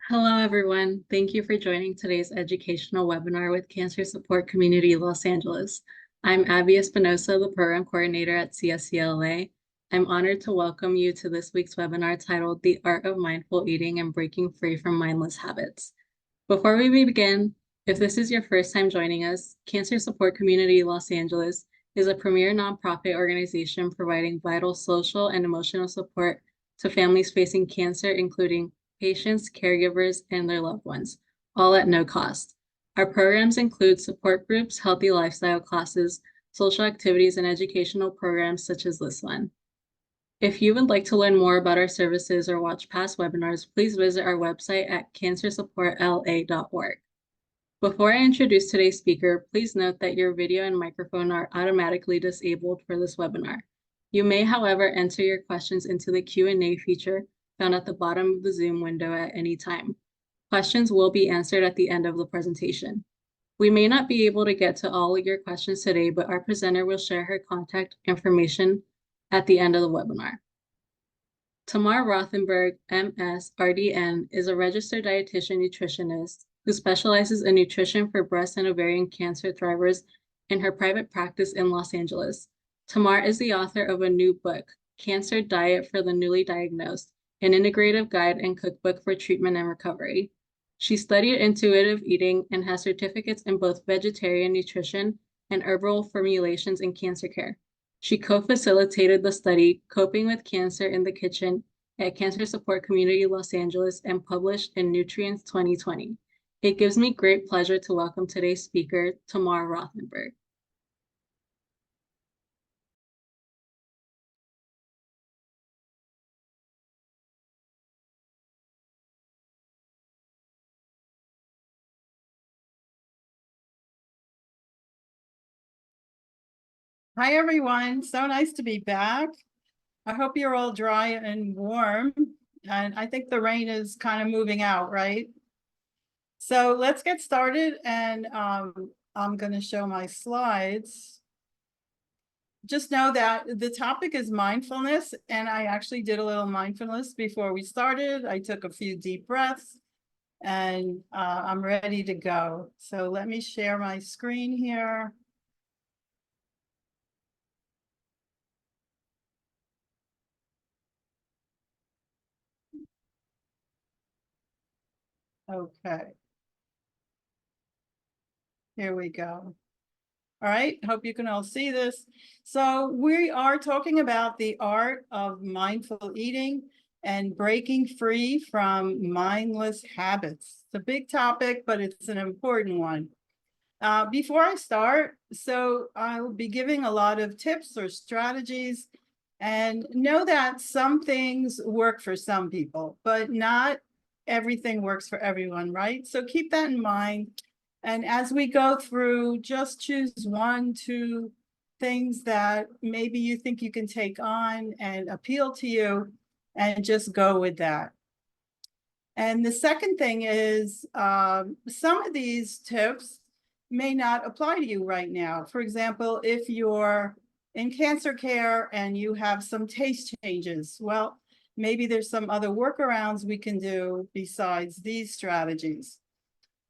Hello, everyone. Thank you for joining today's educational webinar with Cancer Support Community Los Angeles. I'm Abby Espinosa, the Program Coordinator at CSCLA. I'm honored to welcome you to this week's webinar titled The Art of Mindful Eating and Breaking Free from Mindless Habits. Before we begin, if this is your first time joining us, Cancer Support Community Los Angeles is a premier nonprofit organization providing vital social and emotional support to families facing cancer, including patients, caregivers, and their loved ones, all at no cost. Our programs include support groups, healthy lifestyle classes, social activities, and educational programs such as this one. If you would like to learn more about our services or watch past webinars, please visit our website at cancersupportla.org. Before I introduce today's speaker, please note that your video and microphone are automatically disabled for this webinar. You may, however, enter your questions into the Q&A feature found at the bottom of the Zoom window at any time. Questions will be answered at the end of the presentation. We may not be able to get to all of your questions today, but our presenter will share her contact information at the end of the webinar. Tamar Rothenberg, MS, RDN, is a registered dietitian nutritionist who specializes in nutrition for breast and ovarian cancer thrivers in her private practice in Los Angeles. Tamar is the author of a new book, Cancer Diet for the Newly Diagnosed, an integrative guide and cookbook for treatment and recovery. She studied intuitive eating and has certificates in both vegetarian nutrition and herbal formulations in cancer care. She co-facilitated the study, Coping with Cancer in the Kitchen, at Cancer Support Community Los Angeles and published in Nutrients 2020. It gives me great pleasure to welcome today's speaker, Tamar Rothenberg. Hi, everyone. So nice to be back. I hope you're all dry and warm. And I think the rain is kind of moving out, right? So let's get started. And I'm going to show my slides. Just know that the topic is mindfulness. And I actually did a little mindfulness before we started. I took a few deep breaths and I'm ready to go. So let me share my screen here. Okay. Here we go. All right, hope you can all see this. So we are talking about the art of mindful eating and breaking free from mindless habits. It's a big topic, but it's an important one. Before I start, so I'll be giving a lot of tips or strategies, and know that some things work for some people, but not everything works for everyone, right? So keep that in mind. And as we go through, just choose 1, 2 things that maybe you think you can take on and appeal to you, and just go with that. And the second thing is some of these tips may not apply to you right now. For example, if you're in cancer care and you have some taste changes, well, maybe there's some other workarounds we can do besides these strategies.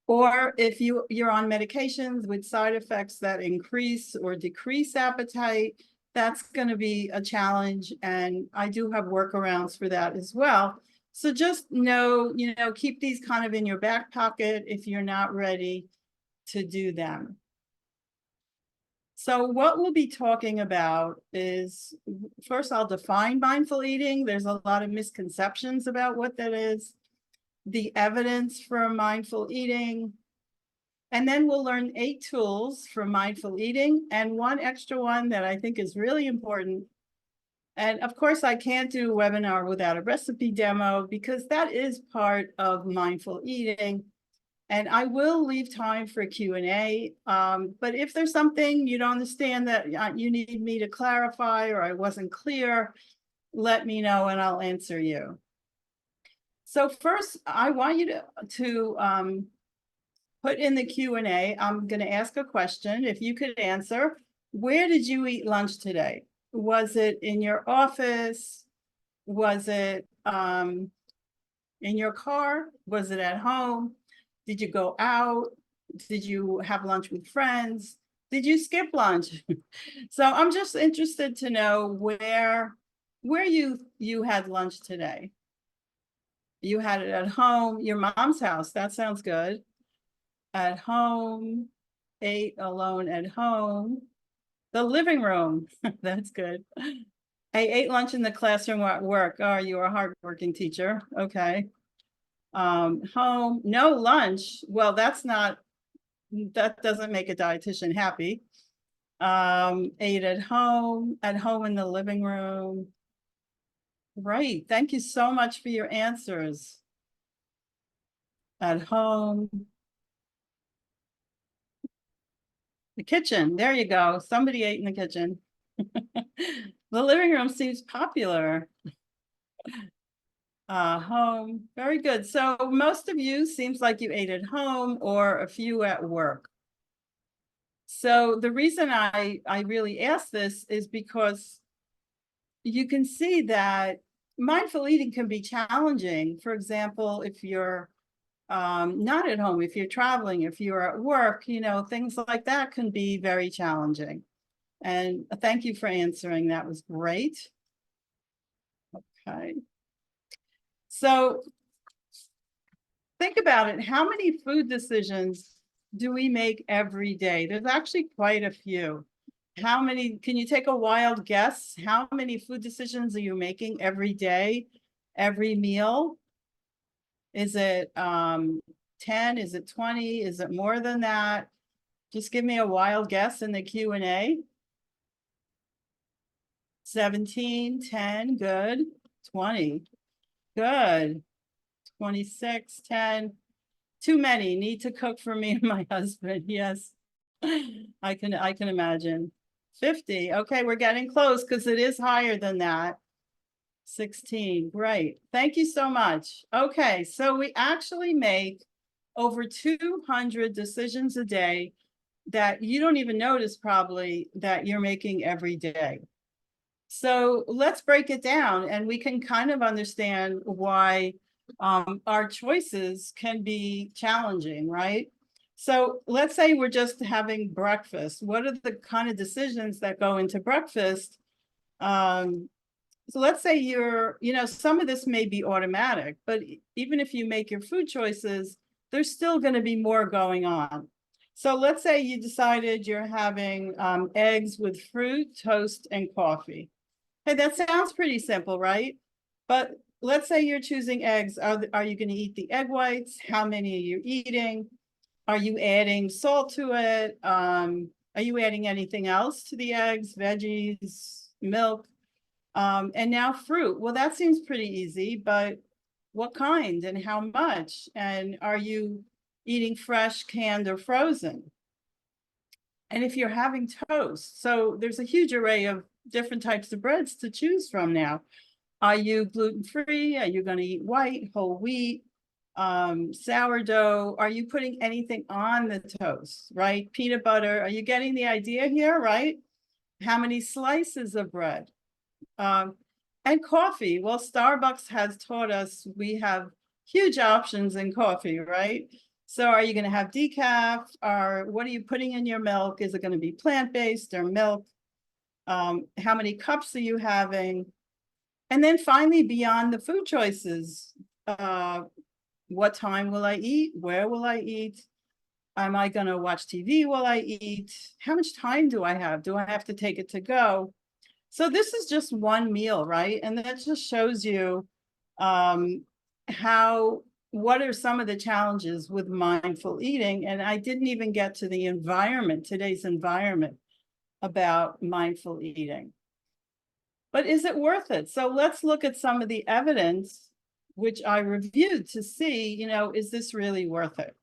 Or if you're on medications with side effects that increase or decrease appetite, that's going to be a challenge. And I do have workarounds for that as well. So just know, keep these kind of in your back pocket if you're not ready to do them. So what we'll be talking about is, first I'll define mindful eating. There's a lot of misconceptions about what that is. The evidence for mindful eating, and then we'll learn 8 tools for mindful eating, and one extra one that I think is really important And of course, I can't do a webinar without a recipe demo because that is part of mindful eating. And I will leave time for Q&A. But if there's something you don't understand that you need me to clarify or I wasn't clear, let me know and I'll answer you. So first, I want you to put in the Q&A. I'm going to ask a question. If you could answer, where did you eat lunch today? Was it in your office? Was it in your car? Was it at home? Did you go out? Did you have lunch with friends? Did you skip lunch? So I'm just interested to know where you had lunch today. You had it at home, your mom's house. That sounds good. At home, ate alone at home. The living room. That's good. I ate lunch in the classroom at work. Oh, you are a hardworking teacher. Okay. Home, no lunch. Well, that doesn't make a dietitian happy. Ate at home in the living room. Right. Thank you so much for your answers. At home. The kitchen. There you go. Somebody ate in the kitchen. The living room seems popular. Home. Very good. So most of you seems like you ate at home or a few at work. So the reason I really ask this is because you can see that mindful eating can be challenging. For example, if you're not at home, if you're traveling, if you're at work, things like that can be very challenging. And thank you for answering. That was great. Okay. So think about it. How many food decisions do we make every day? There's actually quite a few. How many, can you take a wild guess? How many food decisions are you making every day, every meal? Is it 10? Is it 20? Is it more than that? Just give me a wild guess in the Q&A. 17, 10, good. 20, good. 26, 10. Too many. Need to cook for me and my husband. Yes, I can imagine. 50. Okay, we're getting close because it is higher than that. 16. Great. Thank you so much. Okay, so we actually make over 200 decisions a day that you don't even notice probably that you're making every day. So let's break it down and we can kind of understand why our choices can be challenging, right? So let's say we're just having breakfast. What are the kind of decisions that go into breakfast? So let's say some of this may be automatic, but even if you make your food choices, there's still going to be more going on. So let's say you decided you're having eggs with fruit, toast, and coffee. Hey, that sounds pretty simple, right? But let's say you're choosing eggs. Are you going to eat the egg whites? How many are you eating? Are you adding salt to it? Are you adding anything else to the eggs, veggies, milk? And now fruit. Well, that seems pretty easy, but what kind and how much? And are you eating fresh, canned, or frozen? And if you're having toast, so there's a huge array of different types of breads to choose from now. Are you gluten-free? Are you going to eat white, whole wheat, sourdough? Are you putting anything on the toast, right? Peanut butter. Are you getting the idea here, right? How many slices of bread? And coffee. Well, Starbucks has taught us we have huge options in coffee, right? So are you going to have decaf, or what are you putting in your milk? Is it going to be plant-based or milk? How many cups are you having? And then finally, beyond the food choices, what time will I eat? Where will I eat? Am I going to watch TV while I eat? How much time do I have? Do I have to take it to go? So this is just one meal, right? And that just shows you what are some of the challenges with mindful eating. And I didn't even get to the environment, today's environment about mindful eating. But is it worth it? So let's look at some of the evidence which I reviewed to see, is this really worth it?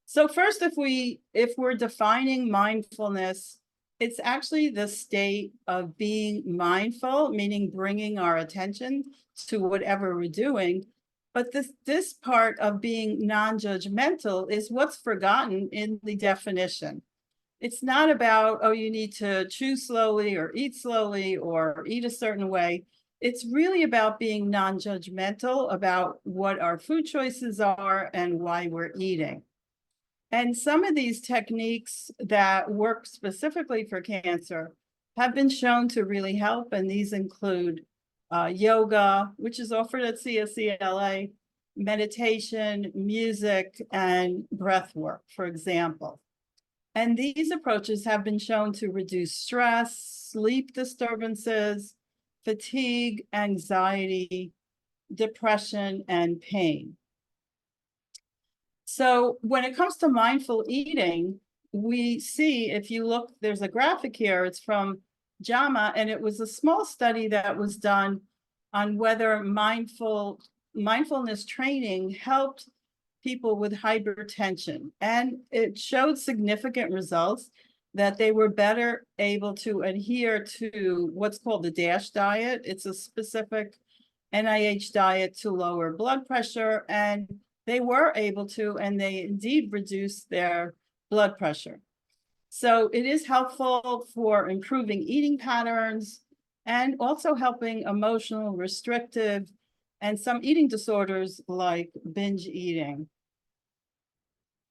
So first, if we're defining mindfulness, it's actually the state of being mindful, meaning bringing our attention to whatever we're doing. But this part of being non-judgmental is what's forgotten in the definition. It's not about, oh, you need to chew slowly or eat a certain way. It's really about being non-judgmental about what our food choices are and why we're eating. And some of these techniques that work specifically for cancer have been shown to really help. And these include yoga, which is offered at CSCLA, meditation, music, and breath work, for example. And these approaches have been shown to reduce stress, sleep disturbances, fatigue, anxiety, depression, and pain. So when it comes to mindful eating, we see, if you look, there's a graphic here, it's from JAMA, and it was a small study that was done on whether mindfulness training helped people with hypertension. And it showed significant results that they were better able to adhere to what's called the DASH diet. It's a specific NIH diet to lower blood pressure, and they were able to, and they indeed reduced their blood pressure. So it is helpful for improving eating patterns and also helping emotional, restrictive, and some eating disorders like binge eating.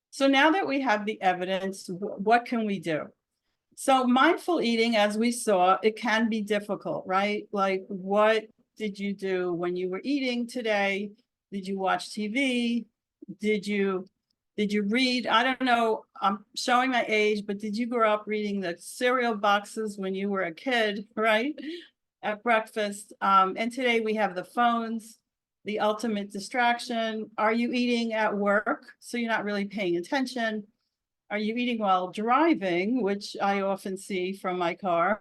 So now that we have the evidence, what can we do? So mindful eating, as we saw, it can be difficult, right? Like, what did you do when you were eating today? Did you watch TV? Did you read? I don't know, I'm showing my age, but did you grow up reading the cereal boxes when you were a kid, right? At breakfast. And today we have the phones, the ultimate distraction. Are you eating at work? So you're not really paying attention. Are you eating while driving, which I often see from my car?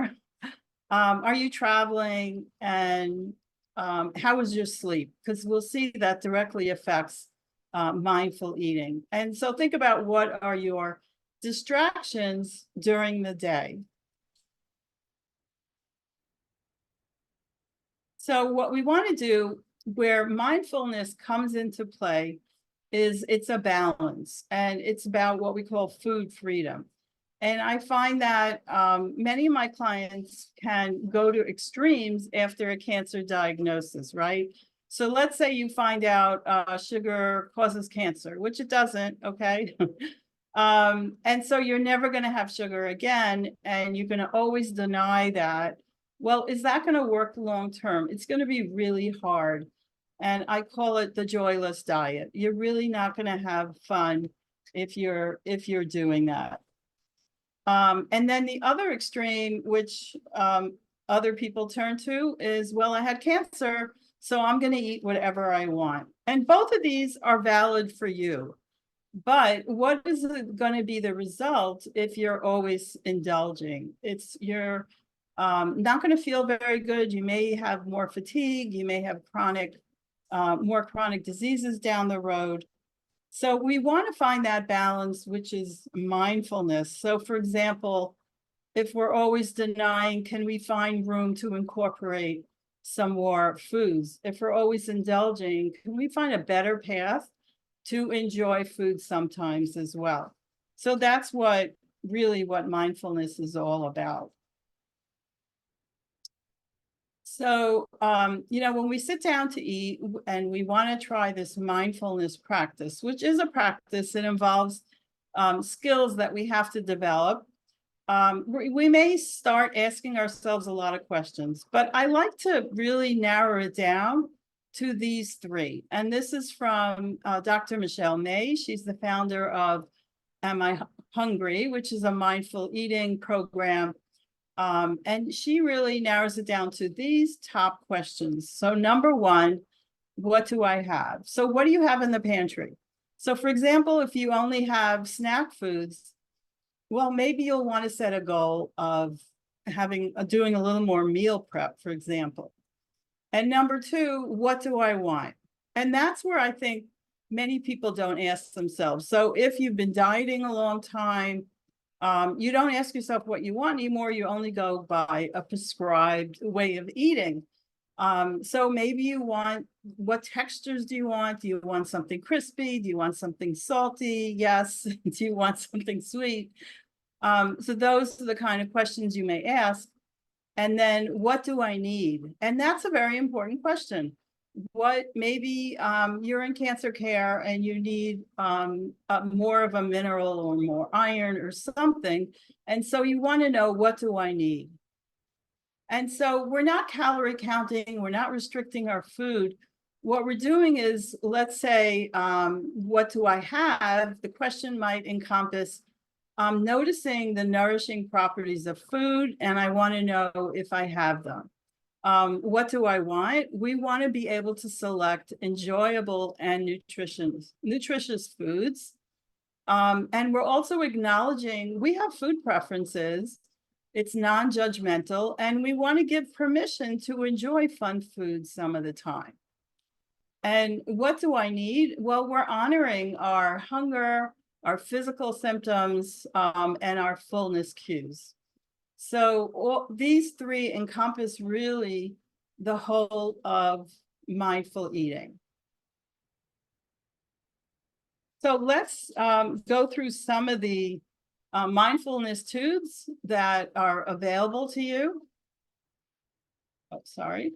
Are you traveling? And how was your sleep? Because we'll see that directly affects mindful eating. And so think about, what are your distractions during the day? So what we want to do, where mindfulness comes into play, is it's a balance, and it's about what we call food freedom. And I find that many of my clients can go to extremes after a cancer diagnosis, right? So let's say you find out sugar causes cancer, which it doesn't, okay? And so you're never going to have sugar again, and you're going to always deny that. Well, is that going to work long term? It's going to be really hard. And I call it the joyless diet. You're really not going to have fun if you're doing that. And then the other extreme, which other people turn to, is, well, I had cancer, so I'm going to eat whatever I want. And both of these are valid for you. But what is going to be the result if you're always indulging? You're not going to feel very good. You may have more fatigue. You may have more chronic diseases down the road. So we want to find that balance, which is mindfulness. So for example, if we're always denying, can we find room to incorporate some more foods? If we're always indulging, can we find a better path to enjoy food sometimes as well? So that's what mindfulness is all about. So, when we sit down to eat and we want to try this mindfulness practice, which is a practice that involves skills that we have to develop, we may start asking ourselves a lot of questions, but I like to really narrow it down to these three. And this is from Dr. Michelle May. She's the founder of Am I Hungry, which is a mindful eating program. And she really narrows it down to these top questions. So number one, what do I have? So what do you have in the pantry? So for example, if you only have snack foods, well, maybe you'll want to set a goal of doing a little more meal prep, for example. And number two, what do I want? And that's where I think many people don't ask themselves. So if you've been dieting a long time, you don't ask yourself what you want anymore. You only go by a prescribed way of eating. So maybe you want, what textures do you want? Do you want something crispy? Do you want something salty? Yes. Do you want something sweet? So those are the kind of questions you may ask. And then what do I need? And that's a very important question. What maybe you're in cancer care and you need more of a mineral or more iron or something. And so you want to know, what do I need? And so we're not calorie counting, we're not restricting our food. What we're doing is, let's say, what do I have? The question might encompass noticing the nourishing properties of food, and I want to know if I have them. What do I want? We want to be able to select enjoyable and nutritious foods. And we're also acknowledging we have food preferences. It's non-judgmental, and we want to give permission to enjoy fun foods some of the time. And what do I need? Well, we're honoring our hunger, our physical symptoms, and our fullness cues. So these three encompass really the whole of mindful eating. So let's go through some of the mindfulness tubes that are available to you. Oh, sorry.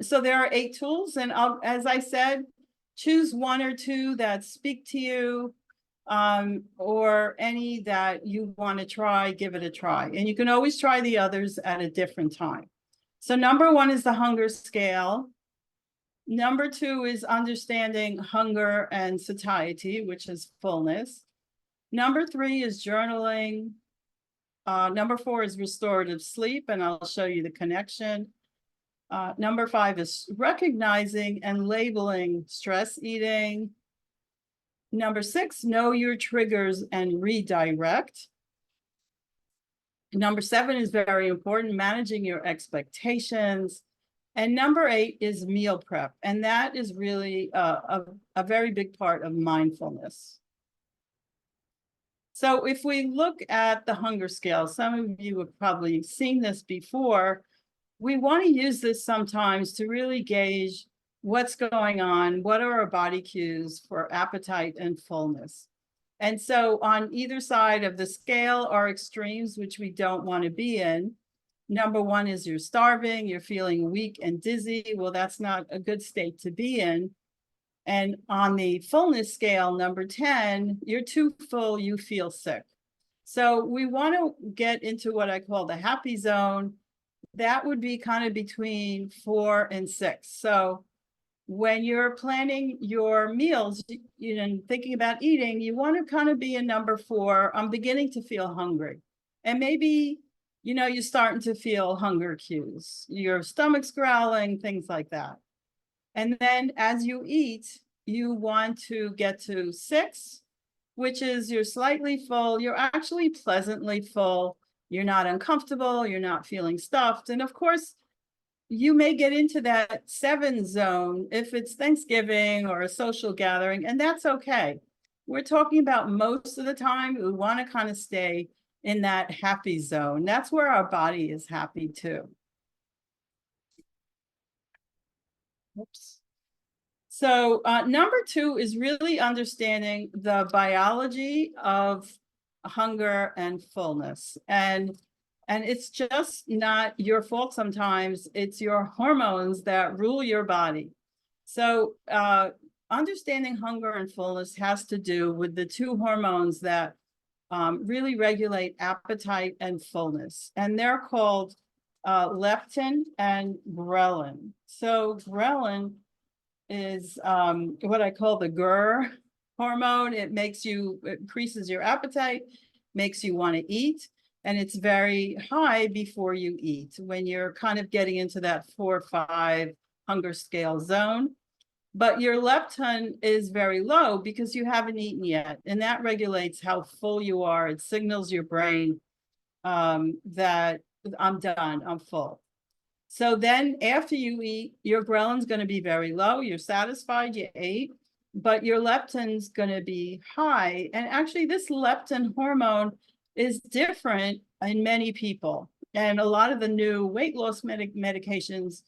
So there are 8 tools, and as I said, choose 1 or 2 that speak to you, or any that you want to try, give it a try. And you can always try the others at a different time. So number 1 is the hunger scale. Number 2 is understanding hunger and satiety, which is fullness. Number 3 is journaling. Number 4 is restorative sleep, and I'll show you the connection. Number 5 is recognizing and labeling stress eating. Number 6, know your triggers and redirect. Number 7 is very important, managing your expectations. And number 8 is meal prep. And that is really a very big part of mindfulness. So if we look at the hunger scale, some of you have probably seen this before. We want to use this sometimes to really gauge what's going on, what are our body cues for appetite and fullness. And so on either side of the scale are extremes, which we don't want to be in. Number 1 is you're starving, you're feeling weak and dizzy. Well, that's not a good state to be in. And on the fullness scale, number 10, you're too full, you feel sick. So we want to get into what I call the happy zone. That would be kind of between 4 and 6. So when you're planning your meals, thinking about eating, you want to kind of be in number 4. I'm beginning to feel hungry. And maybe, you're starting to feel hunger cues. Your stomach's growling, things like that. And then as you eat, you want to get to 6, which is you're slightly full. You're actually pleasantly full. You're not uncomfortable. You're not feeling stuffed. And of course, you may get into that 7 zone if it's Thanksgiving or a social gathering, and that's okay. We're talking about most of the time, we want to kind of stay in that happy zone. That's where our body is happy too. Oops. So number 2 is really understanding the biology of hunger and fullness. And it's just not your fault sometimes. It's your hormones that rule your body. So understanding hunger and fullness has to do with the 2 hormones that really regulate appetite and fullness. And they're called leptin and ghrelin. So ghrelin is what I call the GER hormone. It increases your appetite, makes you want to eat. And it's very high before you eat when you're kind of getting into that 4 or 5 hunger scale zone. But your leptin is very low because you haven't eaten yet. And that regulates how full you are. It signals your brain that I'm done, I'm full. So then after you eat, your ghrelin's going to be very low. You're satisfied, you ate, but your leptin's going to be high. And actually, this leptin hormone is different in many people. And a lot of the new weight loss medications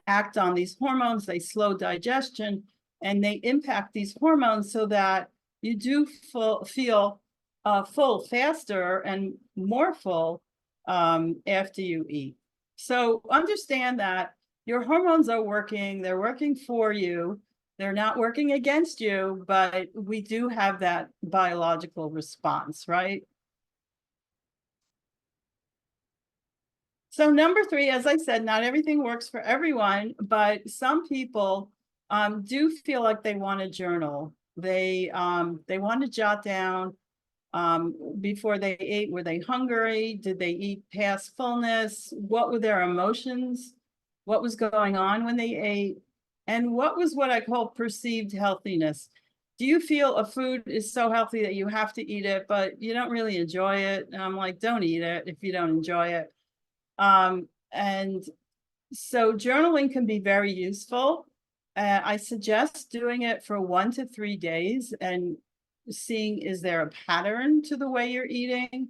act on these hormones. They slow digestion and they impact these hormones so that you do feel full faster and more full after you eat. So understand that your hormones are working, they're working for you, they're not working against you, but we do have that biological response, right? So number 3, as I said, not everything works for everyone, but some people do feel like they want to journal. They want to jot down before they ate. Were they hungry? Did they eat past fullness? What were their emotions? What was going on when they ate? And what was what I call perceived healthiness? Do you feel a food is so healthy that you have to eat it, but you don't really enjoy it? And I'm like, don't eat it if you don't enjoy it. And so journaling can be very useful. I suggest doing it for 1 to 3 days and seeing, is there a pattern to the way you're eating?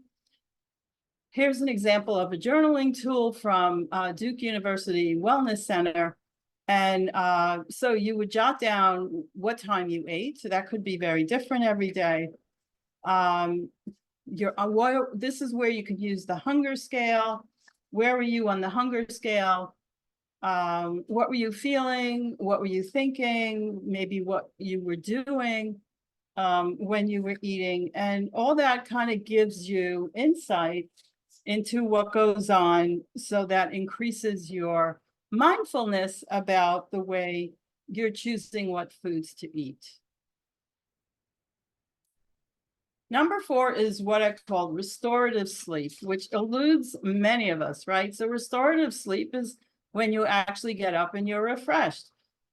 Here's an example of a journaling tool from Duke University Wellness Center. And so you would jot down what time you ate. So that could be very different every day. This is where you could use the hunger scale. Where were you on the hunger scale? What were you feeling? What were you thinking? Maybe what you were doing when you were eating. And all that kind of gives you insight into what goes on, so that increases your mindfulness about the way you're choosing what foods to eat. Number 4 is what I call restorative sleep, which eludes many of us, right? So restorative sleep is when you actually get up and you're refreshed.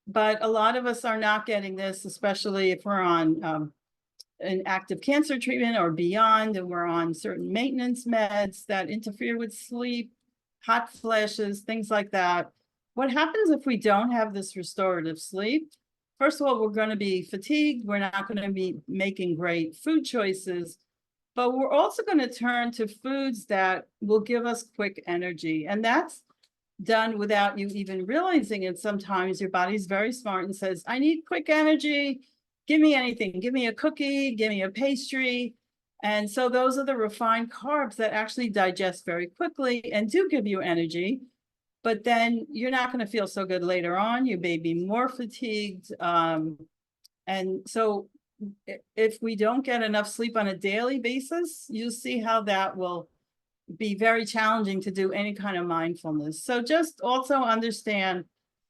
But a lot of us are not getting this, especially if we're on an active cancer treatment or beyond, and we're on certain maintenance meds that interfere with sleep, hot flashes, things like that. What happens if we don't have this restorative sleep? First of all, we're going to be fatigued. We're not going to be making great food choices, but we're also going to turn to foods that will give us quick energy. And that's done without you even realizing it. Sometimes your body's very smart and says, I need quick energy. Give me anything. Give me a cookie. Give me a pastry. And so those are the refined carbs that actually digest very quickly and do give you energy. But then you're not going to feel so good later on. You may be more fatigued. And so if we don't get enough sleep on a daily basis, you'll see how that will be very challenging to do any kind of mindfulness. So just also understand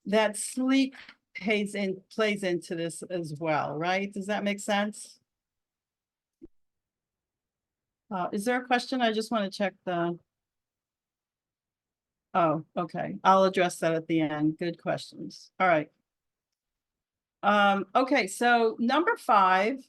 that sleep plays into this as well, right? Does that make sense? Is there a question? I just want to check the... Oh, okay. I'll address that at the end. Good questions. All right. Okay, so number 5,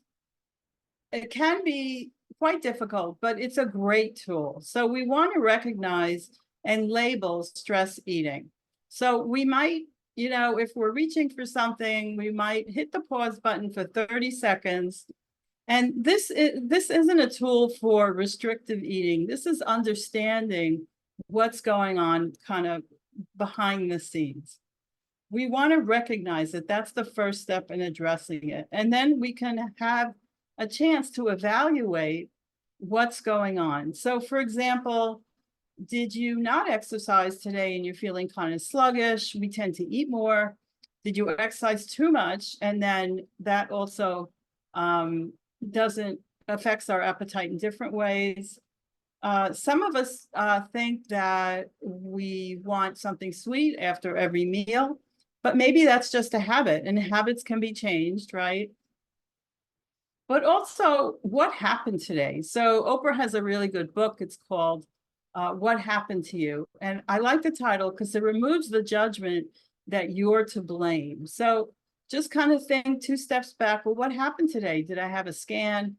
it can be quite difficult, but it's a great tool. So we want to recognize and label stress eating. So we might, if we're reaching for something, we might hit the pause button for 30 seconds. And this isn't a tool for restrictive eating. This is understanding what's going on kind of behind the scenes. We want to recognize that that's the first step in addressing it. And then we can have a chance to evaluate what's going on. So for example, did you not exercise today and you're feeling kind of sluggish? We tend to eat more. Did you exercise too much? And then that also affects our appetite in different ways. Some of us think that we want something sweet after every meal, but maybe that's just a habit, and habits can be changed, right? But also, what happened today? So Oprah has a really good book. It's called What Happened to You? And I like the title because it removes the judgment that you're to blame. So just kind of think 2 steps back. Well, what happened today? Did I have a scan?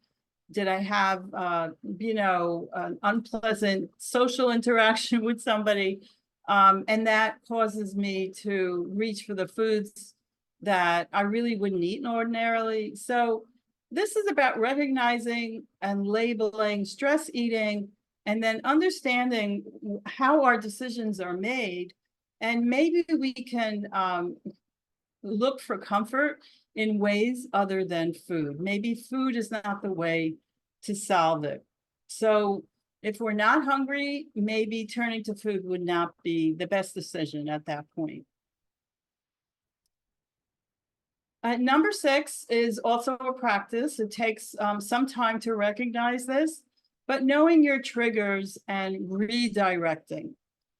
Did I have, an unpleasant social interaction with somebody? And that causes me to reach for the foods that I really wouldn't eat ordinarily. So this is about recognizing and labeling stress eating, and then understanding how our decisions are made. And maybe we can look for comfort in ways other than food. Maybe food is not the way to solve it. So if we're not hungry, maybe turning to food would not be the best decision at that point. Number 6 is also a practice. It takes some time to recognize this, but knowing your triggers and redirecting.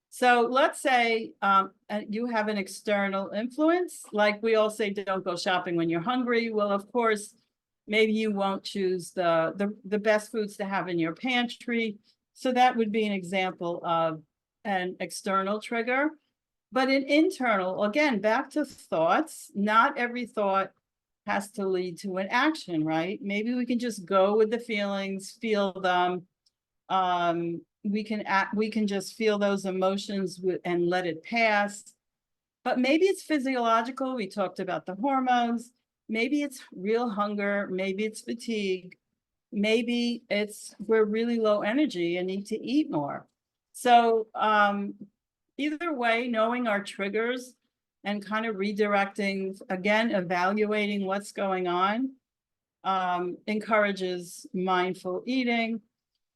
So let's say you have an external influence, like we all say, don't go shopping when you're hungry. Well, of course, maybe you won't choose the best foods to have in your pantry. So that would be an example of an external trigger. But an internal, again, back to thoughts, not every thought has to lead to an action, right? Maybe we can just go with the feelings, feel them. We can just feel those emotions and let it pass. But maybe it's physiological. We talked about the hormones. Maybe it's real hunger. Maybe it's fatigue. Maybe we're really low energy and need to eat more. So either way, knowing our triggers and kind of redirecting, again, evaluating what's going on, encourages mindful eating.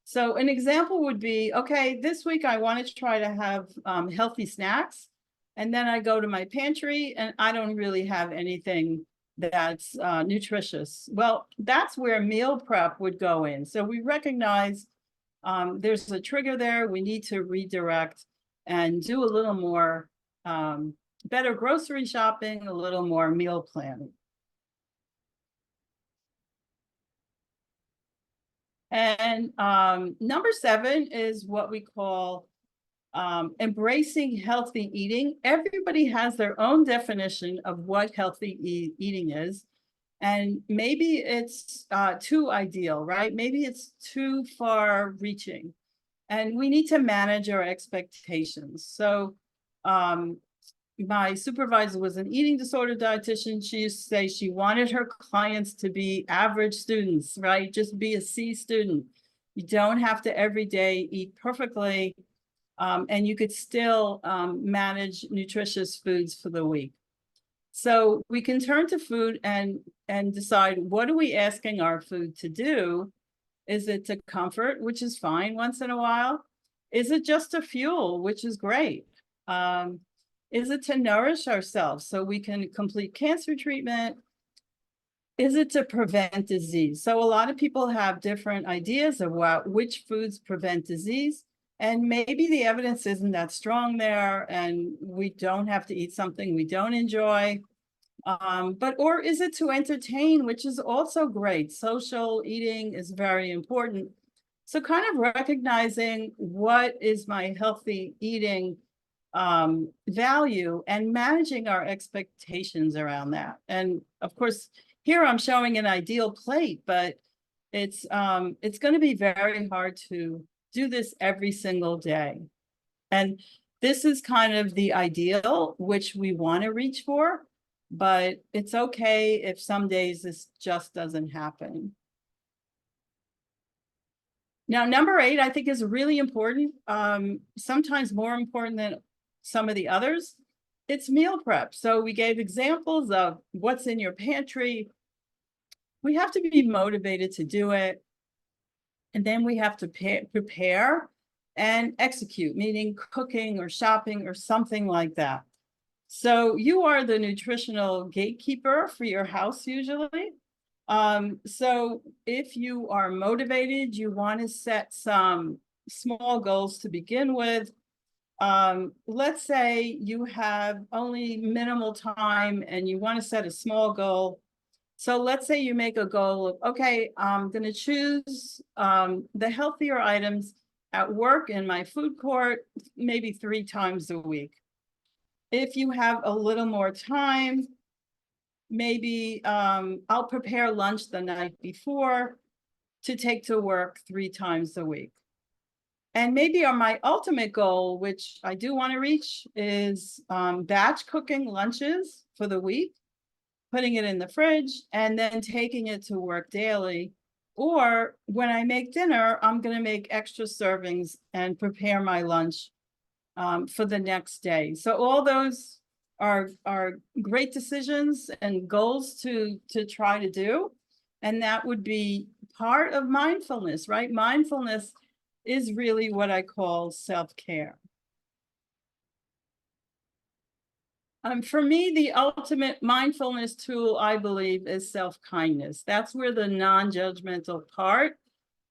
So an example would be, okay, this week I want to try to have healthy snacks. And then I go to my pantry and I don't really have anything that's nutritious. Well, that's where meal prep would go in. So we recognize there's a trigger there. We need to redirect and do a little more better grocery shopping, a little more meal planning. And number 7 is what we call embracing healthy eating. Everybody has their own definition of what healthy eating is. And maybe it's too ideal, right? Maybe it's too far reaching. And we need to manage our expectations. So my supervisor was an eating disorder dietitian. She used to say she wanted her clients to be average students, right? Just be a C student. You don't have to every day eat perfectly, and you could still manage nutritious foods for the week. So we can turn to food and decide, what are we asking our food to do? Is it to comfort, which is fine once in a while? Is it just to fuel, which is great? Is it to nourish ourselves so we can complete cancer treatment? Is it to prevent disease? So a lot of people have different ideas of which foods prevent disease. And maybe the evidence isn't that strong there, and we don't have to eat something we don't enjoy. Or is it to entertain, which is also great? Social eating is very important. So kind of recognizing what is my healthy eating value and managing our expectations around that. And of course, here I'm showing an ideal plate, but it's going to be very hard to do this every single day. And this is kind of the ideal, which we want to reach for, but it's okay if some days this just doesn't happen. Now, number 8, I think, is really important, sometimes more important than some of the others. It's meal prep. So we gave examples of what's in your pantry. We have to be motivated to do it. And then we have to prepare and execute, meaning cooking or shopping or something like that. So you are the nutritional gatekeeper for your house usually. So if you are motivated, you want to set some small goals to begin with. Let's say you have only minimal time and you want to set a small goal. So let's say you make a goal of, okay, I'm going to choose the healthier items at work in my food court, maybe 3 times a week. If you have a little more time, maybe I'll prepare lunch the night before. to take to work 3 times a week. And maybe my ultimate goal, which I do want to reach, is batch cooking lunches for the week, putting it in the fridge, and then taking it to work daily. Or when I make dinner, I'm going to make extra servings and prepare my lunch for the next day. So all those are great decisions and goals to try to do. And that would be part of mindfulness, right? Mindfulness is really what I call self-care. For me, the ultimate mindfulness tool, I believe, is self-kindness. That's where the non-judgmental part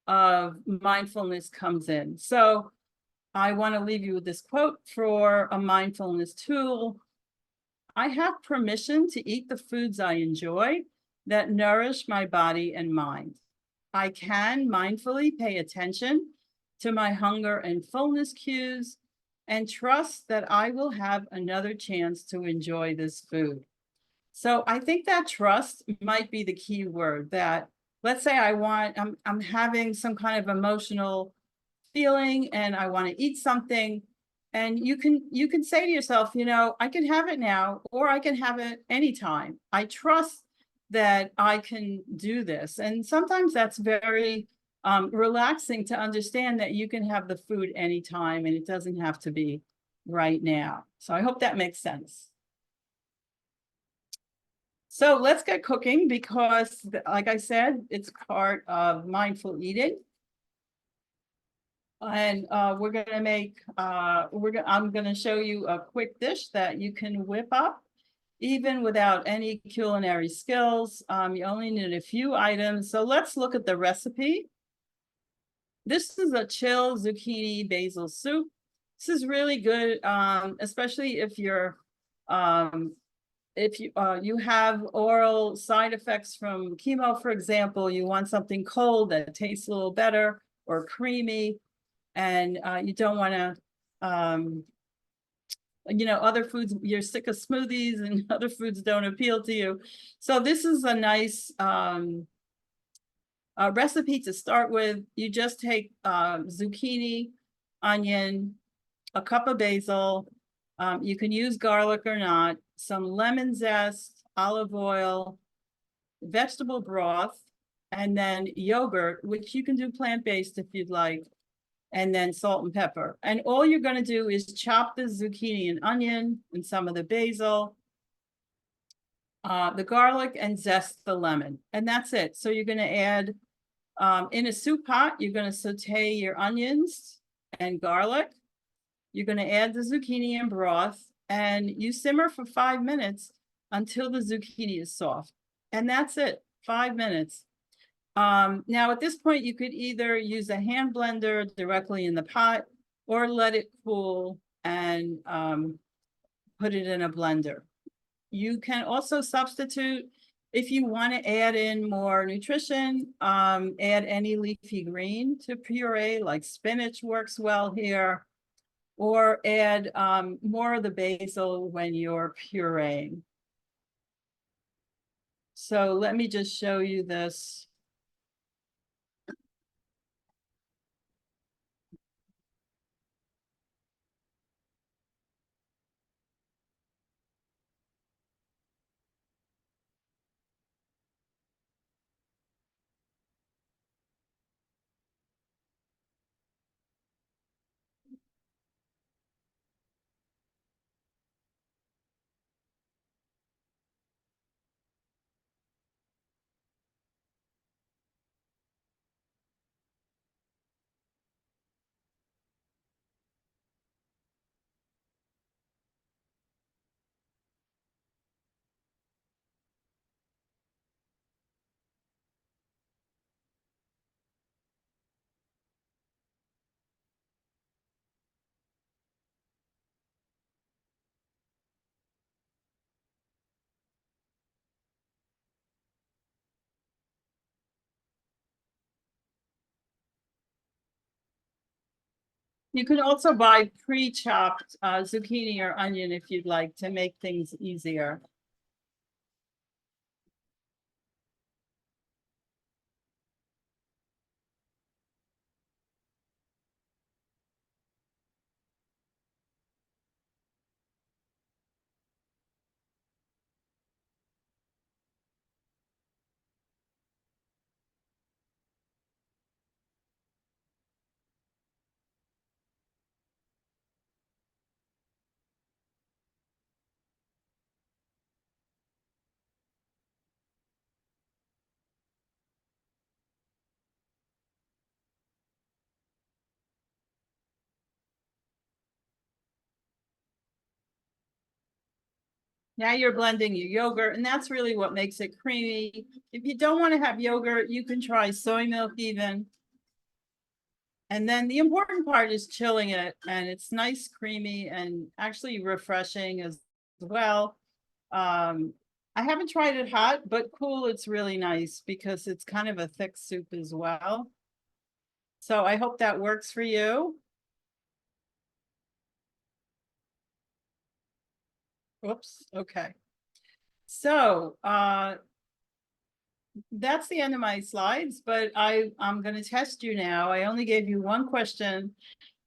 of mindfulness comes in. So I want to leave you with this quote for a mindfulness tool. I have permission to eat the foods I enjoy that nourish my body and mind. I can mindfully pay attention to my hunger and fullness cues and trust that I will have another chance to enjoy this food. So I think that trust might be the key word. That, let's say I'm having some kind of emotional feeling and I want to eat something, and you can say to yourself, I can have it now, or I can have it anytime. I trust that I can do this. And sometimes that's very relaxing to understand that you can have the food anytime and it doesn't have to be right now. So I hope that makes sense. So let's get cooking, because like I said, it's part of mindful eating. And we're going to make, I'm going to show you a quick dish that you can whip up even without any culinary skills. You only need a few items. So let's look at the recipe. This is a chill zucchini basil soup. This is really good, especially if you're if you have oral side effects from chemo, for example. You want something cold that tastes a little better or creamy, and you don't want to other foods, you're sick of smoothies and other foods don't appeal to you. So this is a nice recipe to start with. You just take zucchini, onion, a cup of basil. You can use garlic or not, some lemon zest, olive oil, vegetable broth, and then yogurt, which you can do plant-based if you'd like, and then salt and pepper. And all you're going to do is chop the zucchini and onion and some of the basil, the garlic, and zest the lemon. And that's it. So you're going to add, in a soup pot, you're going to saute your onions and garlic. You're going to add the zucchini and broth, and you simmer for 5 minutes until the zucchini is soft. And that's it, 5 minutes. Now, at this point, you could either use a hand blender directly in the pot or let it cool and put it in a blender. You can also substitute, if you want to add in more nutrition, add any leafy green to puree, like spinach works well here, or add more of the basil when you're pureeing. So let me just show you this. You can also buy pre-chopped zucchini or onion if you'd like, to make things easier. Now you're blending your yogurt, and that's really what makes it creamy. If you don't want to have yogurt, you can try soy milk even. And then the important part is chilling it, and it's nice, creamy, and actually refreshing as well. I haven't tried it hot, but cool, it's really nice because it's kind of a thick soup as well. So I hope that works for you. Oops, okay. So that's the end of my slides, but I'm going to test you now. I only gave you one question.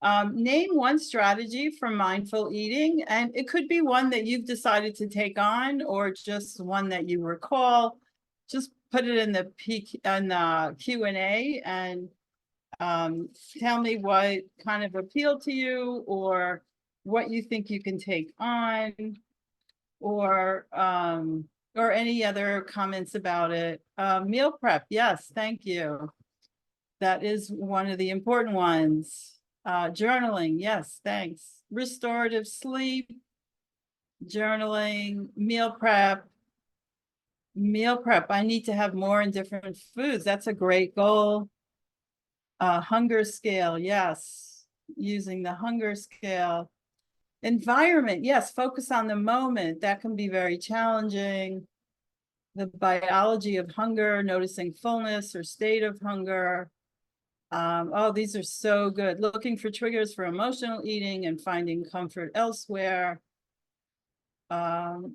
Name one strategy for mindful eating, and it could be one that you've decided to take on or just one that you recall. Just put it in the Q&A and tell me what kind of appealed to you or what you think you can take on, or any other comments about it. Meal prep, yes, thank you. That is one of the important ones. Journaling, yes, thanks. Restorative sleep, journaling, meal prep. Meal prep, I need to have more in different foods. That's a great goal. Hunger scale, yes, using the hunger scale. Environment, yes, focus on the moment. That can be very challenging. The biology of hunger, noticing fullness or state of hunger. Oh, these are so good. Looking for triggers for emotional eating and finding comfort elsewhere. Oh,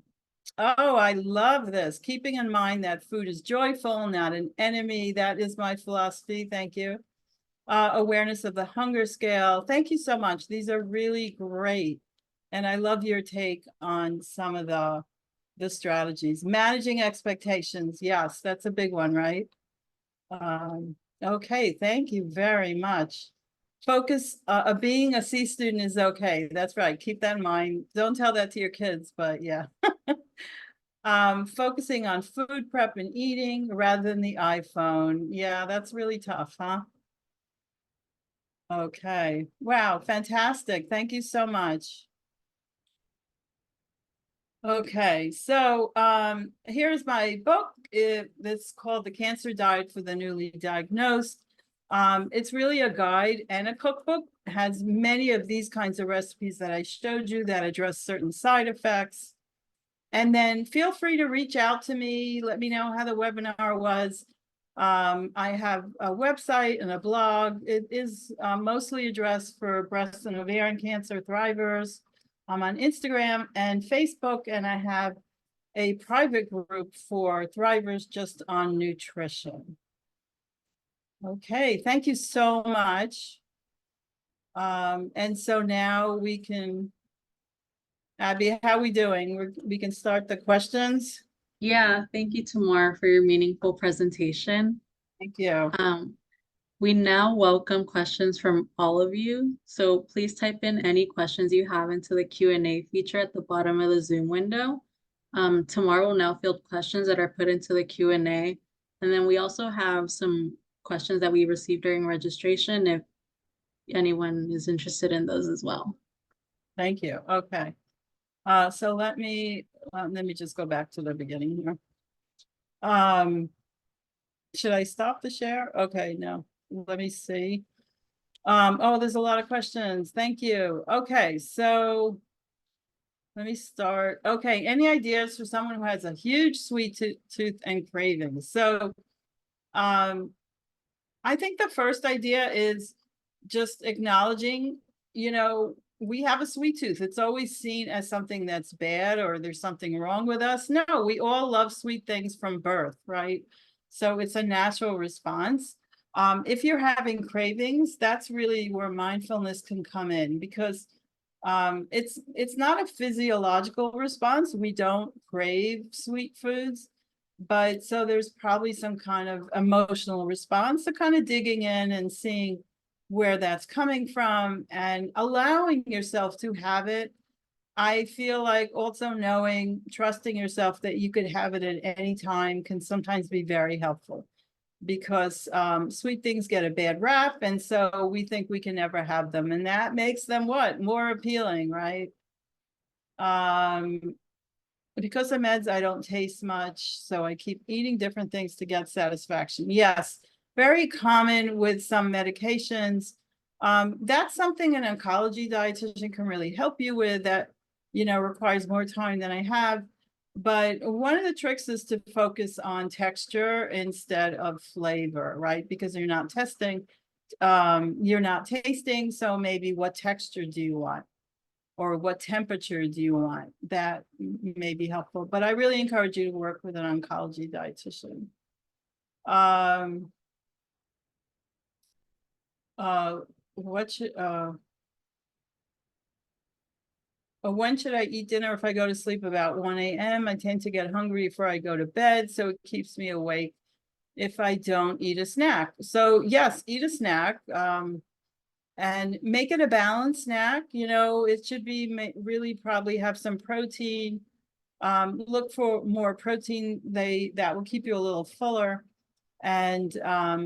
I love this. Keeping in mind that food is joyful, not an enemy. That is my philosophy. Thank you. Awareness of the hunger scale. Thank you so much. These are really great. And I love your take on some of the strategies. Managing expectations. Yes, that's a big one, right? Okay, thank you very much. Focus, being a C student is okay. That's right. Keep that in mind. Don't tell that to your kids, but yeah. Focusing on food prep and eating rather than the iPhone. Yeah, that's really tough, huh? Okay. Wow, fantastic. Thank you so much. Okay, so here's my book. It's called The Cancer Diet for the Newly Diagnosed. It's really a guide and a cookbook. It has many of these kinds of recipes that I showed you that address certain side effects. And then feel free to reach out to me. Let me know how the webinar was. I have a website and a blog. It is mostly addressed for breast and ovarian cancer thrivers. I'm on Instagram and Facebook, and I have a private group for thrivers just on nutrition. Okay, thank you so much. And so now we can, Abby, how are we doing? We can start the questions. Yeah, thank you, Tamar, for your meaningful presentation. Thank you. We now welcome questions from all of you. So please type in any questions you have into the Q&A feature at the bottom of the Zoom window. Tamar will now field questions that are put into the Q&A. And then we also have some questions that we received during registration if anyone is interested in those as well. Thank you. Okay. So let me just go back to the beginning here. Should I stop the share? Okay, no. Let me see. Oh, there's a lot of questions. Thank you. Okay, so let me start. Okay, any ideas for someone who has a huge sweet tooth and cravings? So, I think the first idea is just acknowledging, we have a sweet tooth. It's always seen as something that's bad or there's something wrong with us. No, we all love sweet things from birth, right? So it's a natural response. If you're having cravings, that's really where mindfulness can come in, because it's not a physiological response. We don't crave sweet foods, but so there's probably some kind of emotional response. So kind of digging in and seeing where that's coming from and allowing yourself to have it. I feel like also knowing, trusting yourself that you could have it at any time can sometimes be very helpful, because sweet things get a bad rap, and so we think we can never have them, and that makes them what? More appealing, right? because of meds, I don't taste much, so I keep eating different things to get satisfaction. Yes, very common with some medications. That's something an oncology dietitian can really help you with that, requires more time than I have. But one of the tricks is to focus on texture instead of flavor, right? Because you're not testing, you're not tasting, so maybe what texture do you want? Or what temperature do you want? That may be helpful, but I really encourage you to work with an oncology dietitian. When should I eat dinner if I go to sleep about 1 a.m.? I tend to get hungry before I go to bed, so it keeps me awake if I don't eat a snack. So yes, eat a snack. And make it a balanced snack. It should be really probably have some protein. Look for more protein. That will keep you a little fuller. And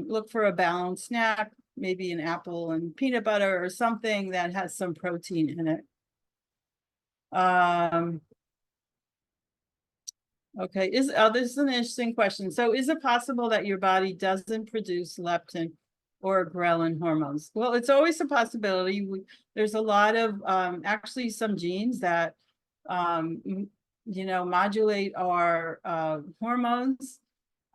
look for a balanced snack, maybe an apple and peanut butter or something that has some protein in it. Okay, this is an interesting question. So is it possible that your body doesn't produce leptin or ghrelin hormones? Well, it's always a possibility. There's a lot of actually some genes that modulate our hormones.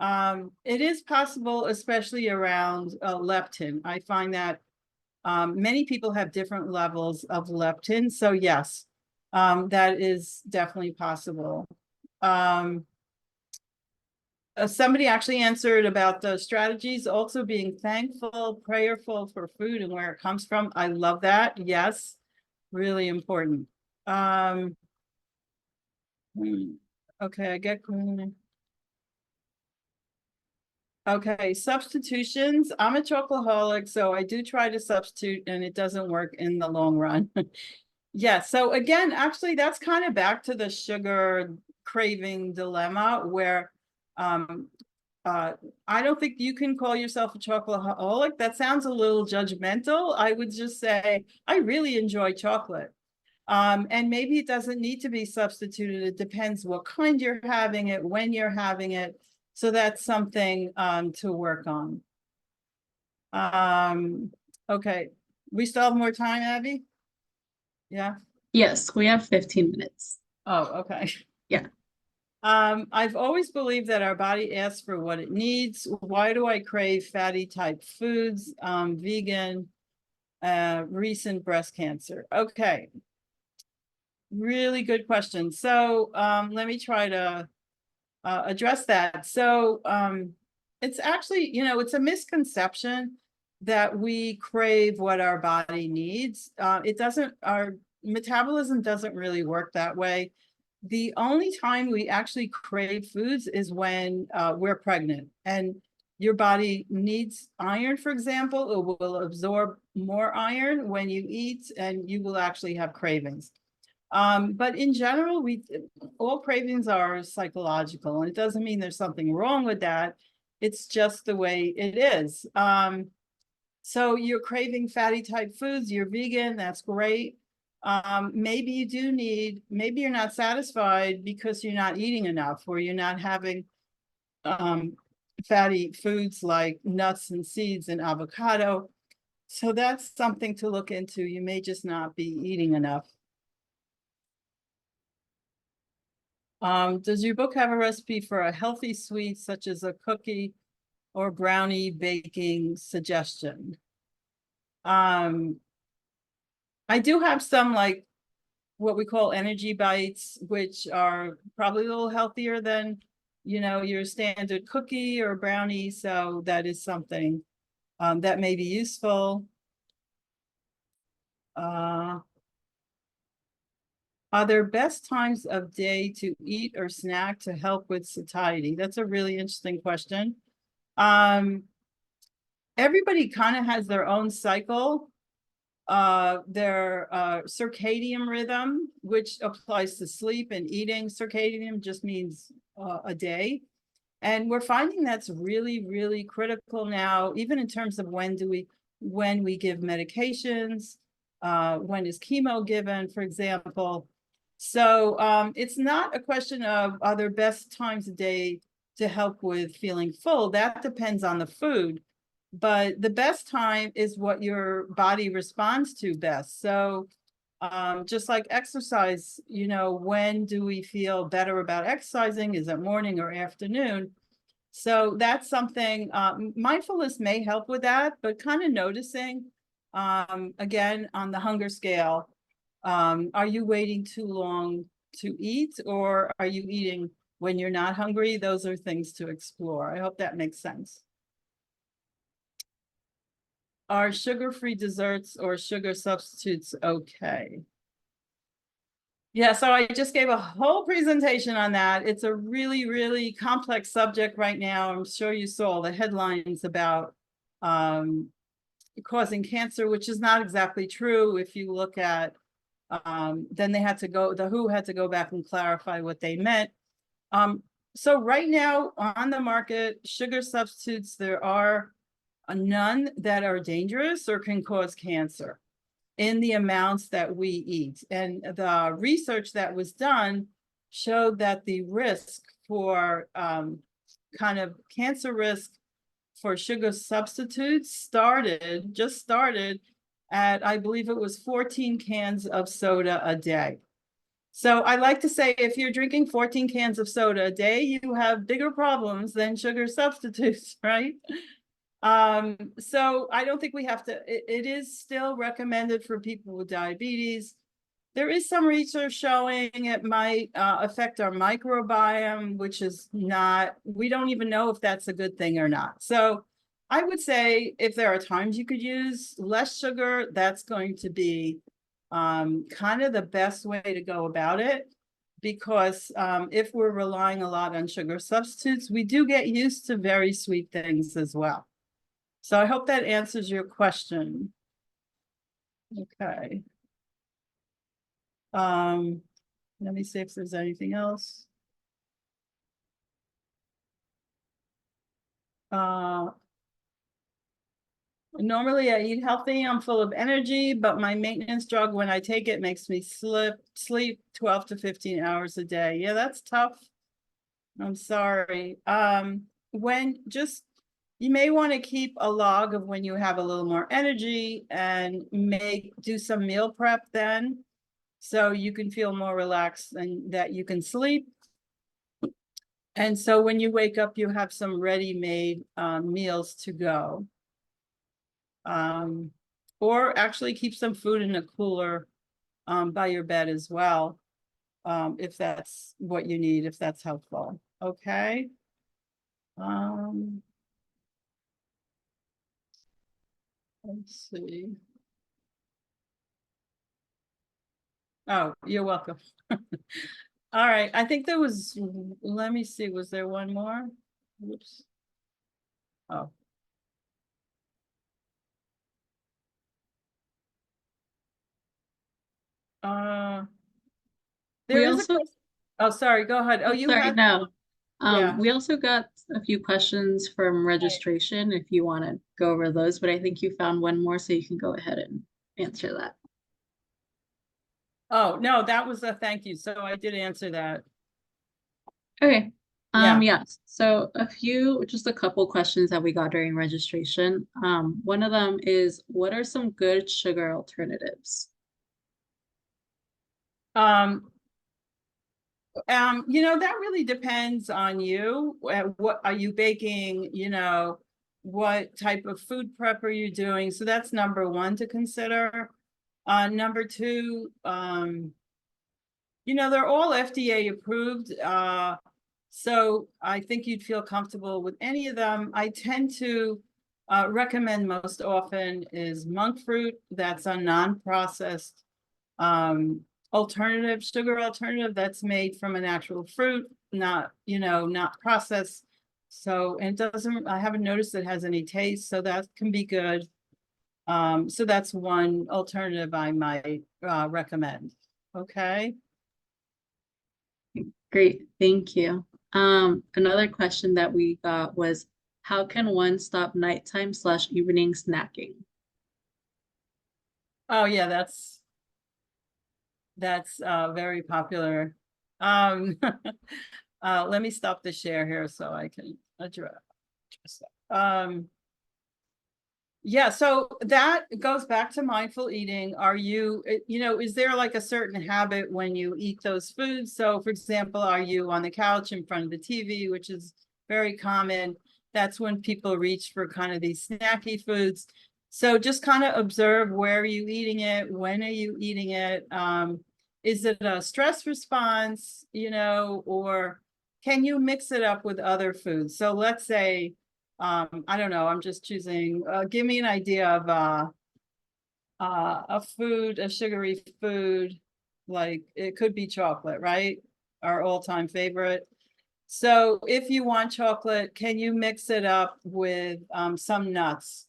It is possible, especially around leptin. I find that many people have different levels of leptin. So yes, that is definitely possible. Somebody actually answered about the strategies, also being thankful, prayerful for food and where it comes from. I love that. Yes, really important. Okay, I get. Okay, substitutions. I'm a chocoholic, so I do try to substitute and it doesn't work in the long run. Yeah, so again, actually, that's kind of back to the sugar craving dilemma where I don't think you can call yourself a chocoholic. That sounds a little judgmental. I would just say I really enjoy chocolate. And maybe it doesn't need to be substituted. It depends what kind you're having it, when you're having it. So that's something to work on. Okay, we still have more time, Abby? Yeah. Yes, we have 15 minutes. Oh, okay. Yeah. I've always believed that our body asks for what it needs. Why do I crave fatty type foods? Vegan, recent breast cancer. Okay. Really good question. So let me try to address that. So it's actually, it's a misconception that we crave what our body needs. Our metabolism doesn't really work that way. The only time we actually crave foods is when we're pregnant and your body needs iron, for example. It will absorb more iron when you eat and you will actually have cravings. But in general, all cravings are psychological, and it doesn't mean there's something wrong with that. It's just the way it is. So you're craving fatty type foods, you're vegan, that's great. Maybe you're not satisfied because you're not eating enough, or you're not having fatty foods like nuts and seeds and avocado. So that's something to look into. You may just not be eating enough. Does your book have a recipe for a healthy sweet, such as a cookie or brownie baking suggestion? I do have some like what we call energy bites, which are probably a little healthier than, your standard cookie or brownie. So that is something that may be useful. Are there best times of day to eat or snack to help with satiety? That's a really interesting question. Everybody kind of has their own cycle, their circadian rhythm, which applies to sleep and eating. Circadian just means a day. And we're finding that's really, really critical now, even in terms of when we give medications, when is chemo given, for example. So it's not a question of are there best times of day to help with feeling full. That depends on the food. But the best time is what your body responds to best. So just like exercise, you know, when do we feel better about exercising? Is it morning or afternoon? So that's something, mindfulness may help with that, but kind of noticing, again, on the hunger scale, are you waiting too long to eat, or are you eating when you're not hungry? Those are things to explore. I hope that makes sense. Are sugar-free desserts or sugar substitutes okay? Yeah, so I just gave a whole presentation on that. It's a really, really complex subject right now. I'm sure you saw the headlines about causing cancer, which is not exactly true. If you look at, then they had to go, the WHO had to go back and clarify what they meant. So right now on the market, sugar substitutes, there are none that are dangerous or can cause cancer in the amounts that we eat. And the research that was done showed that the risk for kind of cancer risk for sugar substitutes just started at, I believe it was 14 cans of soda a day. So I like to say, if you're drinking 14 cans of soda a day, you have bigger problems than sugar substitutes, right? So I don't think we have to, it is still recommended for people with diabetes. There is some research showing it might affect our microbiome, which is not, we don't even know if that's a good thing or not. So I would say if there are times you could use less sugar, that's going to be kind of the best way to go about it. Because if we're relying a lot on sugar substitutes, we do get used to very sweet things as well. So I hope that answers your question. Okay. Let me see if there's anything else. Normally I eat healthy, I'm full of energy, but my maintenance drug, when I take it, makes me sleep 12 to 15 hours a day. Yeah, that's tough. I'm sorry. You may want to keep a log of when you have a little more energy and do some meal prep then, so you can feel more relaxed and that you can sleep. And so when you wake up, you have some ready-made meals to go. Or actually keep some food in a cooler by your bed as well, if that's what you need, if that's helpful. Okay. Let's see. Oh, you're welcome. All right, I think there was, let me see, was there one more? Oops. Oh. There We is a also, question. Oh, sorry, go ahead. Oh, you sorry, had, no. yeah. We also got a few questions from registration if you want to go over those, but I think you found one more, so you can go ahead and answer that. Oh, no, that was a thank you. So I did answer that. Okay. Yeah. Yes. So just a couple questions that we got during registration. One of them is, what are some good sugar alternatives? You know, that really depends on you. What are you baking? You know, what type of food prep are you doing? So that's number one to consider. Number two, you know, they're all FDA approved. So I think you'd feel comfortable with any of them. I tend to recommend most often is monk fruit. That's a non-processed sugar alternative that's made from an actual fruit, not, you know, not processed. So, and it doesn't, I haven't noticed it has any taste, so that can be good. So that's one alternative I might recommend. Okay. Great, thank you. Another question that we got was, how can one stop nighttime/evening snacking? Oh yeah, that's that's very popular. Um, let me stop the share here so I can address that. Yeah, so that goes back to mindful eating. Are you, is there like a certain habit when you eat those foods? So for example, are you on the couch in front of the TV, which is very common? That's when people reach for kind of these snacky foods. So just kind of observe, where are you eating it? When are you eating it? Is it a stress response, or can you mix it up with other foods? So let's say, I don't know, I'm just choosing, give me an idea of a food, a sugary food, like it could be chocolate, right? Our all-time favorite. So if you want chocolate, can you mix it up with some nuts?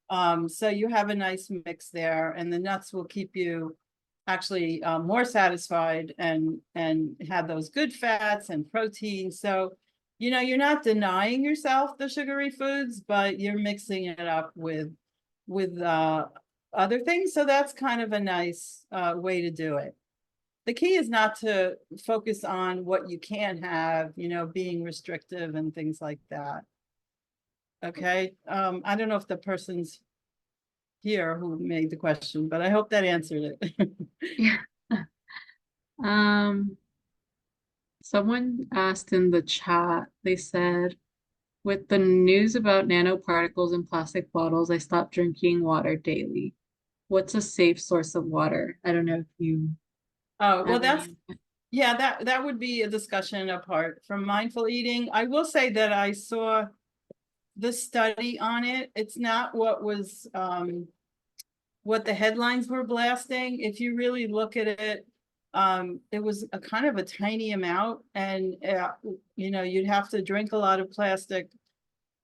So you have a nice mix there, and the nuts will keep you actually more satisfied and have those good fats and proteins. So, you're not denying yourself the sugary foods, but you're mixing it up with other things. So that's kind of a nice way to do it. The key is not to focus on what you can have, being restrictive and things like that. Okay. I don't know if the person's here who made the question, but I hope that answered it. Yeah. Um, Someone asked in the chat, they said, with the news about nanoparticles in plastic bottles, I stopped drinking water daily. What's a safe source of water? I don't know if you Oh, well, have any. yeah, that would be a discussion apart from mindful eating. I will say that I saw the study on it. It's not what the headlines were blasting. If you really look at it, it was a kind of a tiny amount, and you'd have to drink a lot of plastic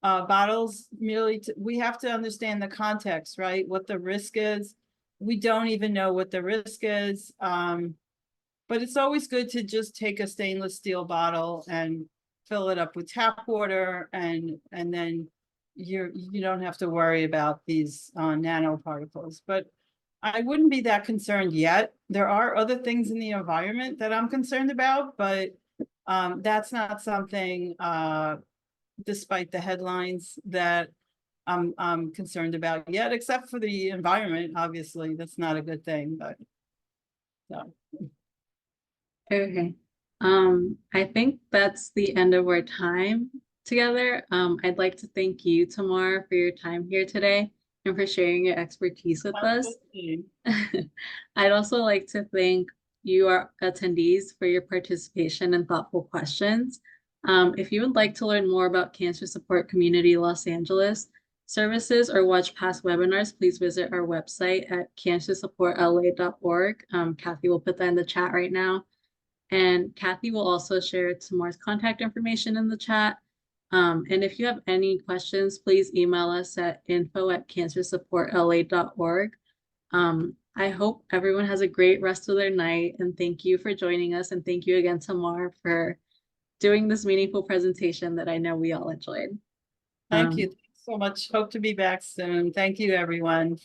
bottles. Really, we have to understand the context, right? What the risk is. We don't even know what the risk is. But it's always good to just take a stainless steel bottle and fill it up with tap water, and then you don't have to worry about these nanoparticles. But I wouldn't be that concerned yet. There are other things in the environment that I'm concerned about, but that's not something, despite the headlines, that I'm concerned about yet, except for the environment. Obviously, that's not a good thing, but so. Okay. I think that's the end of our time together. I'd like to thank you, Tamar, for your time here today and for sharing your expertise with us. I'd also like to thank you, our attendees, for your participation and thoughtful questions. If you would like to learn more about Cancer Support Community Los Angeles services or watch past webinars, please visit our website at cancersupportla.org. Kathy will put that in the chat right now. And Kathy will also share Tamar's contact information in the chat. And if you have any questions, please email us at info@cancersupportla.org. I hope everyone has a great rest of their night, and thank you for joining us. And thank you again, Tamar, for doing this meaningful presentation that I know we all enjoyed. Thank you so much. Hope to be back soon. Thank you, everyone.